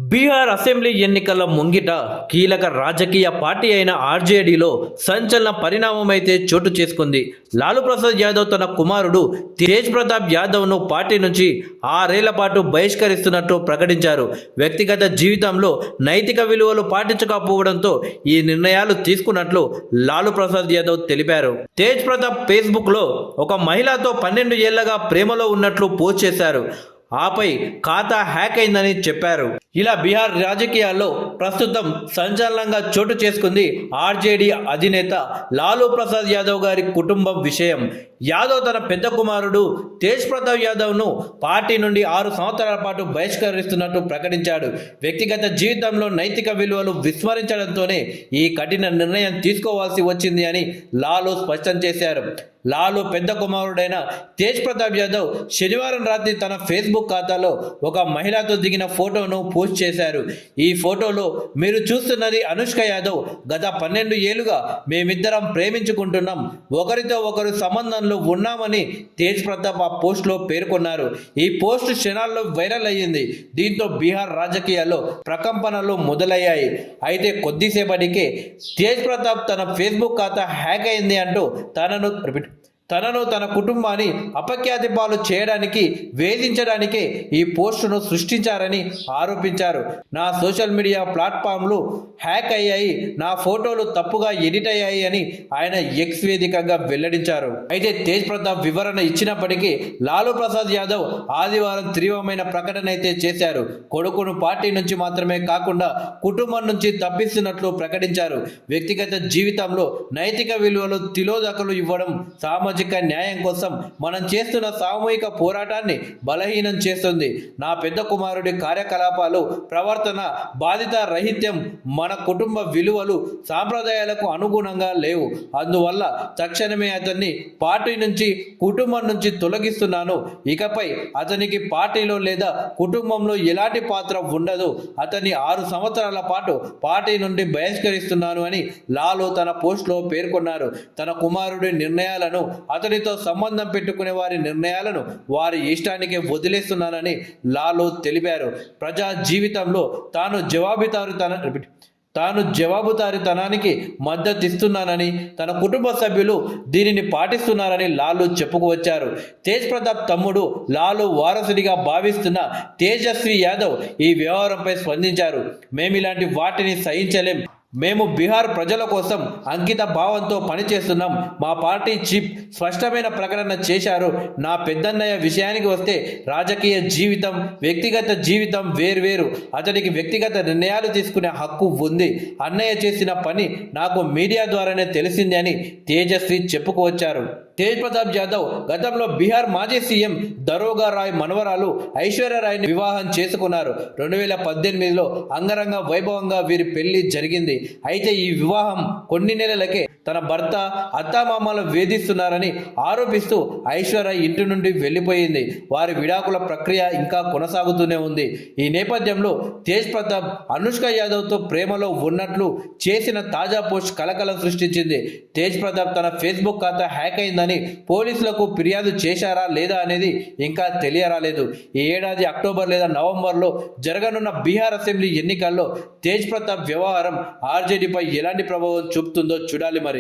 Bihar assembly ఎన్నికల ముంగిట కీలక రాజకీయ పార్టీ అయిన ఆర్జేడీలో సంచలన పరిణామమైతే చోటు చేసుకుంది. లాలూ ప్రసాద్ యాదవ్ తన కుమారుడు తేజ్ ప్రతాప్ యాదవ్ను పార్టీ నుంచి 6 ఏళ్ల పాటు బహిష్కరిస్తున్నట్టు ప్రకటించారు. వ్యక్తిగత జీవితంలో నైతిక విలువలు పాటించకపోవడంతో ఈ నిర్ణయాలు తీసుకున్నట్లు లాలూ ప్రసాద్ యాదవ్ తెలిపారు. తేజ్ ప్రతాప్ ఫేస్బుక్లో ఒక మహిళతో 12 ఏళ్లగా ప్రేమలో ఉన్నట్లు పోస్ట్ చేశారు. ఆపై ఖాతా హ్యాక్ అయిందని చెప్పారు. ఇలా బీహార్ రాజకీయాల్లో ప్రస్తుతం సంచలనంగా చోటు చేసుకుంది ఆర్జేడీ అధినేత లాలూ ప్రసాద్ యాదవ్ గారి కుటుంబం విషయం. యాదవ్ తన పెద్ద కుమారుడు తేజ్ ప్రతాప్ యాదవ్ను పార్టీ నుండి 6 సంవత్సరాల పాటు బహిష్కరిస్తున్నట్టు ప్రకటించాడు. వ్యక్తిగత జీవితంలో నైతిక విలువలు విస్మరించడంతోనే ఈ కఠిన నిర్ణయం తీసుకోవాల్సి వచ్చింది అని లాలూ స్పష్టం చేశారు. లాలూ పెద్ద కుమారుడైన తేజ్ ప్రతాప్ యాదవ్ శనివారం రాత్రి తన ఫేస్బుక్ ఖాతాలో ఒక మహిళతో దిగిన ఫోటోను పోస్ట్ చేశారు. ఈ ఫోటోలో మీరు చూస్తున్నది అనుష్క యాదవ్. గత 12 ఏళ్లుగా మేమిద్దరం ప్రేమించుకుంటున్నాం, ఒకరితో ఒకరు సంబంధంలో ఉన్నామని తేజ్ ప్రతాప్ ఆ పోస్ట్లో పేర్కొన్నారు. ఈ పోస్ట్ క్షణాల్లో వైరల్ అయ్యింది. దీంతో బీహార్ రాజకీయాల్లో ప్రకంపనలు మొదలయ్యాయి. అయితే కొద్దిసేపటికే తేజ్ ప్రతాప్ తన ఫేస్బుక్ ఖాతా హ్యాక్ అయింది అంటూ తనను తన కుటుంబాన్ని అపఖ్యాతి పాలు చేయడానికి వేధించడానికే ఈ పోస్టును సృష్టించారని ఆరోపించారు. నా సోషల్ మీడియా ప్లాట్ఫామ్లు హ్యాక్ అయ్యాయి, నా ఫోటోలు తప్పుగా ఎడిట్ అయ్యాయి అని ఆయన ఎక్స్ వేదికగా వెల్లడించారు. అయితే తేజ్ ప్రతాప్ వివరణ ఇచ్చినప్పటికీ లాలూ ప్రసాద్ యాదవ్ ఆదివారం తీవ్రమైన ప్రకటన అయితే చేశారు. కొడుకును పార్టీ నుంచి మాత్రమే కాకుండా కుటుంబం నుంచి తప్పిస్తున్నట్లు ప్రకటించారు. వ్యక్తిగత జీవితంలో నైతిక విలువలు తిలోదకలు ఇవ్వడం సామాజిక న్యాయం కోసం మనం చేస్తున్న సామూహిక పోరాటాన్ని బలహీనం చేస్తుంది. నా పెద్ద కుమారుడి కార్యకలాపాలు, ప్రవర్తన బాధిత రహిత్యం మన కుటుంబ విలువలు సాంప్రదాయాలకు అనుగుణంగా లేవు. అందువల్ల తక్షణమే అతన్ని పార్టీ నుంచి కుటుంబం నుంచి తొలగిస్తున్నాను. ఇకపై అతనికి పార్టీలో లేదా కుటుంబంలో ఎలాంటి పాత్ర ఉండదు. అతన్ని 6 సంవత్సరాల పాటు పార్టీ నుండి బహిష్కరిస్తున్నాను అని లాలూ తన పోస్ట్లో పేర్కొన్నారు. తన కుమారుడి నిర్ణయాలను, అతనితో సంబంధం పెట్టుకునే వారి నిర్ణయాలను వారి ఇష్టానికే వదిలేస్తున్నానని లాలూ తెలిపారు. ప్రజా జీవితంలో తాను జవాబుదారీతనానికి మద్దతిస్తున్నానని, తన కుటుంబ సభ్యులు దీనిని పాటిస్తున్నారని లాలూ చెప్పుకువచ్చారు. తేజ్ ప్రతాప్ తమ్ముడు లాలూ వారసుడిగా భావిస్తున్న తేజస్వి యాదవ్ ఈ వ్యవహారంపై స్పందించారు. మేమిలాంటి వాటిని సహించలేం. మేము బీహార్ ప్రజల కోసం అంకిత భావంతో పనిచేస్తున్నాం. మా పార్టీ చీఫ్ స్పష్టమైన ప్రకటన చేశారు. నా పెద్దన్నయ్య విషయానికి వస్తే రాజకీయ జీవితం, వ్యక్తిగత జీవితం వేర్వేరు. అతనికి వ్యక్తిగత నిర్ణయాలు తీసుకునే హక్కు ఉంది. అన్నయ్య చేసిన పని నాకు మీడియా ద్వారానే తెలిసింది అని తేజస్వి చెప్పుకువచ్చారు. తేజ్ ప్రతాప్ యాదవ్ గతంలో బీహార్ మాజీ సీఎం దరోగా రాయ్ మనవరాలు ఐశ్వర్యరాయ్ని వివాహం చేసుకున్నారు. 2018లో అంగరంగ వైభవంగా వీరి పెళ్లి జరిగింది. అయితే ఈ వివాహం కొన్ని నెలలకే తన భర్త అత్తామామలు వేధిస్తున్నారని ఆరోపిస్తూ ఐశ్వర్య ఇంటి నుండి వెళ్లిపోయింది. వారి విడాకుల ప్రక్రియ ఇంకా కొనసాగుతూనే ఉంది. ఈ నేపథ్యంలో తేజ్ ప్రతాప్ అనుష్క యాదవ్తో ప్రేమలో ఉన్నట్లు చేసిన తాజా పోస్ట్ కలకలం సృష్టించింది. తేజ్ ప్రతాప్ తన ఫేస్బుక్ ఖాతా హ్యాక్ అయిందని పోలీసులకు ఫిర్యాదు చేశారా లేదా అనేది ఇంకా తెలియరాలేదు. ఈ ఏడాది అక్టోబర్ లేదా నవంబర్లో జరగనున్న బీహార్ అసెంబ్లీ ఎన్నికల్లో తేజ్ ప్రతాప్ వ్యవహారం ఆర్జేడీపై ఎలాంటి ప్రభావం చూపుతుందో చూడాలి మరి.